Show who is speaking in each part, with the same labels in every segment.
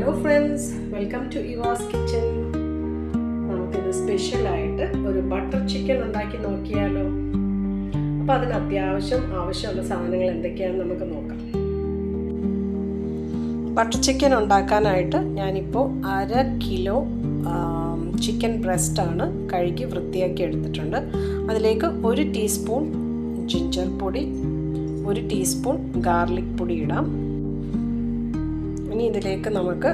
Speaker 1: Hello friends, welcome to Eva's kitchen. നമുക്കിത് സ്പെഷ്യലായിട്ട് ഒരു ബട്ടർ ചിക്കൻ ഉണ്ടാക്കി നോക്കിയാലോ. അപ്പോൾ അതിന് ആവശ്യമുള്ള സാധനങ്ങൾ എന്തൊക്കെയാണെന്ന് നമുക്ക് നോക്കാം. ബട്ടർ ചിക്കൻ ഉണ്ടാക്കാനായിട്ട് ഞാനിപ്പോൾ 1/2 കിലോ ചിക്കൻ ബ്രസ്റ്റാണ് കഴുകി വൃത്തിയാക്കി എടുത്തിട്ടുണ്ട്. അതിലേക്ക് 1 ടീസ്പൂൺ ജിഞ്ചർ പൊടി, 1 ടീസ്പൂൺ ഗാർലിക് പൊടി ഇടാം. ഇനി ഇതിലേക്ക് നമുക്ക്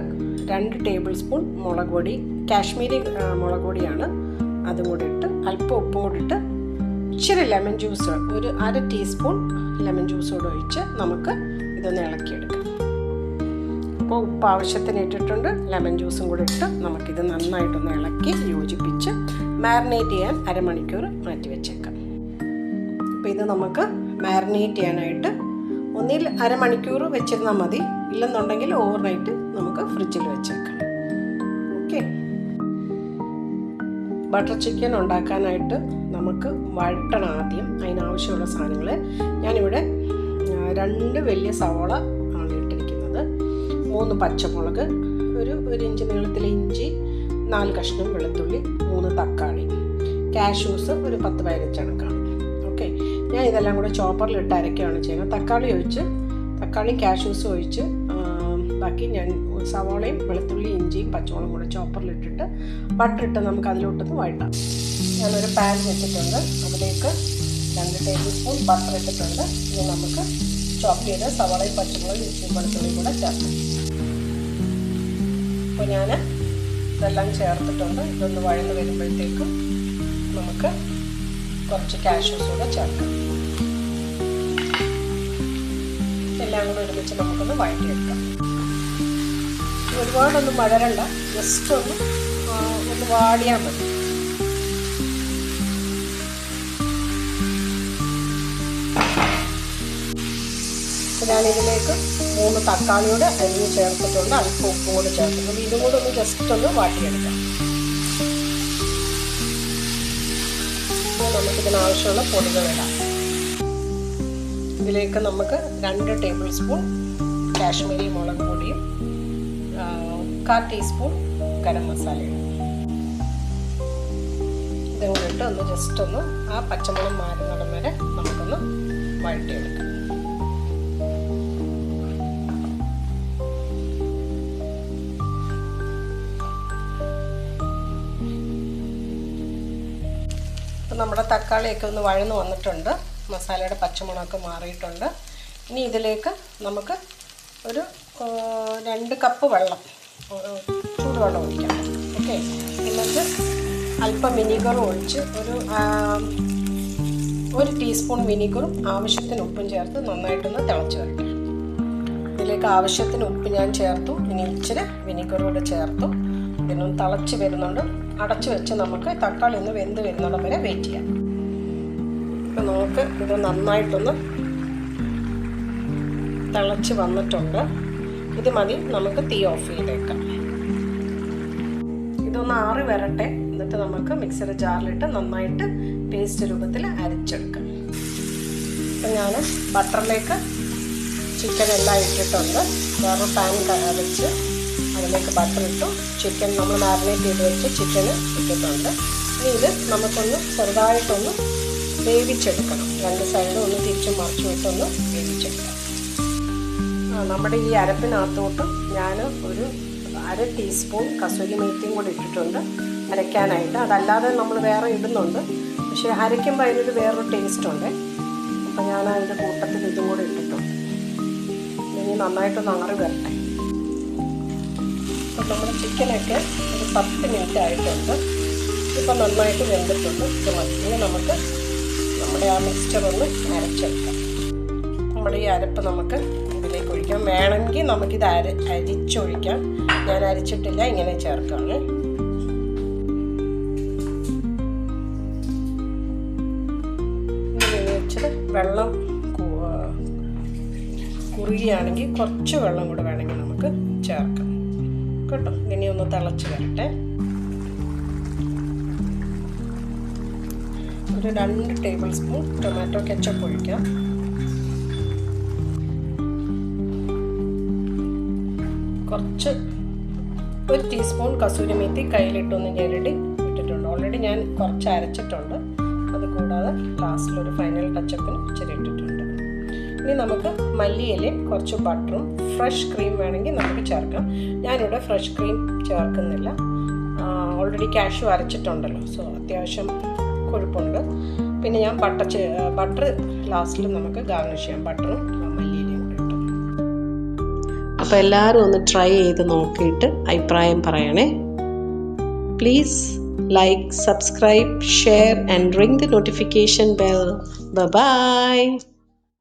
Speaker 1: 2 ടേബിൾ സ്പൂൺ മുളക് പൊടി, കാശ്മീരി മുളക് പൊടിയാണ്, അതും കൂടി ഇട്ട് അല്പം ഉപ്പും കൂടി ഇട്ട് ഇച്ചിരി ലെമൺ ജ്യൂസ്, ഒരു 1/2 ടീസ്പൂൺ ലെമൺ ജ്യൂസ് കൂടെ ഒഴിച്ച് നമുക്ക് ഇതൊന്ന് ഇളക്കിയെടുക്കാം. അപ്പോൾ ഉപ്പ് ആവശ്യത്തിന് ഇട്ടിട്ടുണ്ട്, ലെമൺ ജ്യൂസും കൂടി ഇട്ട് നമുക്കിത് നന്നായിട്ടൊന്ന് ഇളക്കി യോജിപ്പിച്ച് മാരിനേറ്റ് ചെയ്യാൻ 1/2 മണിക്കൂർ മാറ്റി വെച്ചേക്കാം. അപ്പോൾ ഇത് നമുക്ക് മാരിനേറ്റ് ചെയ്യാനായിട്ട് ഒന്നിൽ 1/2 മണിക്കൂർ വെച്ചിരുന്നാൽ മതി, ഇല്ലെന്നുണ്ടെങ്കിൽ ഓവർനൈറ്റ് നമുക്ക് ഫ്രിഡ്ജിൽ വെച്ചേക്കാം. ഓക്കെ, ബട്ടർ ചിക്കൻ ഉണ്ടാക്കാനായിട്ട് നമുക്ക് വഴട്ടണം. ആദ്യം അതിനാവശ്യമുള്ള സാധനങ്ങൾ ഞാനിവിടെ 2 വലിയ സവാള ആണ് ഇട്ടിരിക്കുന്നത്, 3 പച്ചമുളക്, ഒരു ഇഞ്ച് നീളത്തിലെ ഇഞ്ചി, 4 കഷ്ണം വെളുത്തുള്ളി, 3 തക്കാളി, കാഷ്യൂസ് ഒരു 10-15 കണക്കാണ്. ഓക്കെ, ഞാൻ ഇതെല്ലാം കൂടെ ചോപ്പറിലിട്ട് അരയ്ക്കുകയാണ് ചെയ്യുന്നത്. തക്കാളിയും കാഷ്യൂസും ഒഴിച്ച് ബാക്കി ഞാൻ സവാളയും വെളുത്തുള്ളി ഇഞ്ചിയും പച്ചമുളകും കൂടെ ചോപ്പറിലിട്ടിട്ട് ബട്ടറിട്ട് നമുക്ക് അതിലോട്ടൊന്ന് വഴട്ടാം. ഞാനൊരു പാൻ വെച്ചിട്ടുണ്ട്, അതിലേക്ക് 2 ടേബിൾ സ്പൂൺ ബട്ടർ ഇട്ടിട്ടുണ്ട്. ഇനി നമുക്ക് ചോപ്പ് ചെയ്ത് സവാളയും പച്ചമുളകും ഇഞ്ചിയും വെളുത്തുള്ളിയും കൂടെ ചേർക്കാം. അപ്പോൾ ഞാൻ ഇതെല്ലാം ചേർത്തിട്ടുണ്ട്. ഇതൊന്ന് വഴന്ന് വരുമ്പോഴത്തേക്കും നമുക്ക് കുറച്ച് കാഷ്യൂസ് കൂടെ ചേർക്കാം. എല്ലാം കൂടെ ഒരുമിച്ച് നമുക്കൊന്ന് വഴറ്റിയെടുക്കാം. ഒരുപാടൊന്നും വഴരണ്ട, ജസ്റ്റ് ഒന്ന് വാടിയാൽ മതി. ഞാനിതിലേക്ക് 3 തക്കാളിയോടെ അരിഞ്ഞ് ചേർത്തിട്ടുണ്ട്, അല്പം ഉപ്പും കൂടെ ചേർത്തിട്ടുണ്ട്. ഇതും കൂടെ ഒന്ന് ജസ്റ്റ് ഒന്ന് വാട്ടിയെടുക്കാം. നമുക്കിതിനാവശ്യമുള്ള പൊടികൾ ഇടാം. ഇതിലേക്ക് നമുക്ക് 2 ടേബിൾ സ്പൂൺ കാശ്മീരി മുളക് പൊടിയും 1/4 ടീസ്പൂൺ ഗരം മസാല ഇടും. ഇതും കൂടെ ഇട്ട് ഒന്ന് ജസ്റ്റ് ഒന്ന് ആ പച്ചമുളക് മാറുന്നിടം വരെ നമുക്കൊന്ന് വഴറ്റിയെടുക്കാം. അപ്പം നമ്മുടെ തക്കാളിയൊക്കെ ഒന്ന് വഴന്ന് വന്നിട്ടുണ്ട്, മസാലയുടെ പച്ചമുളകൊക്കെ മാറിയിട്ടുണ്ട്. ഇനി ഇതിലേക്ക് നമുക്ക് ഒരു 2 കപ്പ് വെള്ളം, ചൂടുവെള്ളം ഒഴിക്കാം. ഓക്കെ, എന്നിട്ട് അല്പം വിനീഗറും ഒഴിച്ച് ഒരു ടീസ്പൂൺ വിനീഗറും ആവശ്യത്തിന് ഉപ്പും ചേർത്ത് നന്നായിട്ടൊന്ന് തിളച്ച് വരട്ടെ. ഇതിലേക്ക് ആവശ്യത്തിന് ഉപ്പ് ഞാൻ ചേർത്തു, ഇനി ഇച്ചിരി വിനീഗറും കൂടെ ചേർത്തു. ഇതിനൊന്ന് തിളച്ച് വരുന്നുണ്ട്. അടച്ചു വെച്ച് നമുക്ക് തക്കാളി ഒന്ന് വെന്ത് വരുന്നിടം വരെ വെയിറ്റ് ചെയ്യാം. ഇപ്പം നമുക്ക് ഇത് നന്നായിട്ടൊന്ന് തിളച്ച് വന്നിട്ടുണ്ട്. ഇത് മതി, നമുക്ക് തീ ഓഫ് ചെയ്തേക്കാം. ഇതൊന്ന് ആറി വരട്ടെ, എന്നിട്ട് നമുക്ക് മിക്സിയുടെ ജാറിലിട്ട് നന്നായിട്ട് പേസ്റ്റ് രൂപത്തിൽ അരച്ചെടുക്കാം. അപ്പം ഞാൻ ബട്ടറിലേക്ക് ചിക്കൻ എല്ലാം ഇട്ടിട്ടുണ്ട്. വേറെ പാൻ വെച്ച് അതിലേക്ക് ബട്ടർ ഇട്ടു. ചിക്കൻ നമ്മൾ മാരിനേറ്റ് ചെയ്ത് വെച്ച് ചിക്കന് ഇട്ടിട്ടുണ്ട്. ഇനി ഇത് നമുക്കൊന്ന് ചെറുതായിട്ടൊന്ന് വേവിച്ചെടുക്കണം. 2 സൈഡും ഒന്ന് തിരിച്ചും മറിച്ചും ഇട്ടൊന്ന് വേവിച്ചെടുക്കാം. നമ്മുടെ ഈ അരപ്പിനകത്തോട്ട് ഞാൻ ഒരു 1/2 ടീസ്പൂൺ കസൂരി മേത്തിയും കൂടി ഇട്ടിട്ടുണ്ട് അരയ്ക്കാനായിട്ട്. അതല്ലാതെ നമ്മൾ വേറെ ഇടുന്നുണ്ട്, പക്ഷേ അരയ്ക്കുമ്പോൾ അതിനൊരു വേറൊരു ടേസ്റ്റുണ്ട്. അപ്പോൾ ഞാൻ അതിൻ്റെ കൂട്ടത്തിൽ ഇതും കൂടി ഇട്ടിട്ടുണ്ട്. ഇനി നന്നായിട്ടൊന്ന് ആറി വരട്ടെ. അപ്പോൾ നമ്മുടെ ചിക്കനൊക്കെ ഒരു 10 മിനിറ്റ് ആയിട്ടുണ്ട്. ഇപ്പം നന്നായിട്ട് വെന്തിട്ടുണ്ട്. ഇത് മതി. ഇനി നമുക്ക് നമ്മുടെ ആ മിക്സ്ചർ ഒന്ന് അരച്ചെടുക്കാം. നമ്മുടെ ഈ അരപ്പ് നമുക്ക് ഇതിലേക്ക് ഒഴിക്കാം. വേണമെങ്കിൽ നമുക്കിത് അരിച്ചൊഴിക്കാം. ഞാൻ അരിച്ചിട്ടില്ല, ഇങ്ങനെ ചേർക്കുകയാണ്. ഇങ്ങനെ വെച്ചിട്ട് വെള്ളം കുറുകിയാണെങ്കിൽ കുറച്ച് വെള്ളം കൂടെ വേണമെങ്കിൽ നമുക്ക് ചേർക്കാം കേട്ടോ. ഇനി ഒന്ന് തിളച്ച് വരട്ടെ. ഒരു 2 ടേബിൾ സ്പൂൺ ടൊമാറ്റോ കെച്ചപ്പ് ഒഴിക്കാം. കുറച്ച് 1 ടീസ്പൂൺ കസൂരി മേത്തി കയ്യിലിട്ടൊന്ന് ഞെരടി ഇട്ടിട്ടുണ്ട്. ഓൾറെഡി ഞാൻ കുറച്ച് അരച്ചിട്ടുണ്ട്. അതുകൂടാതെ ലാസ്റ്റിലൊരു ഫൈനൽ ടച്ചപ്പിന് ഇച്ചിരി ഇട്ടിട്ടുണ്ട്. ഇനി നമുക്ക് മല്ലിയിലയും കുറച്ച് ബട്ടറും ഫ്രഷ് ക്രീം വേണമെങ്കിൽ നമുക്ക് ചേർക്കാം. ഞാനിവിടെ ഫ്രഷ് ക്രീം ചേർക്കുന്നില്ല. ഓൾറെഡി കാഷ്യൂ അരച്ചിട്ടുണ്ടല്ലോ, സോ അത്യാവശ്യം കൊഴുപ്പുണ്ട്. പിന്നെ ഞാൻ ബട്ടർ ലാസ്റ്റിൽ നമുക്ക് ഗാർണിഷ് ചെയ്യാം, ബട്ടറും മല്ലിയിലയും കൂടെ ഇട്ട്. അപ്പോൾ എല്ലാവരും ഒന്ന് ട്രൈ ചെയ്ത് നോക്കിയിട്ട് അഭിപ്രായം പറയണേ. Please like, subscribe, share and ring the notification bell. Bye bye.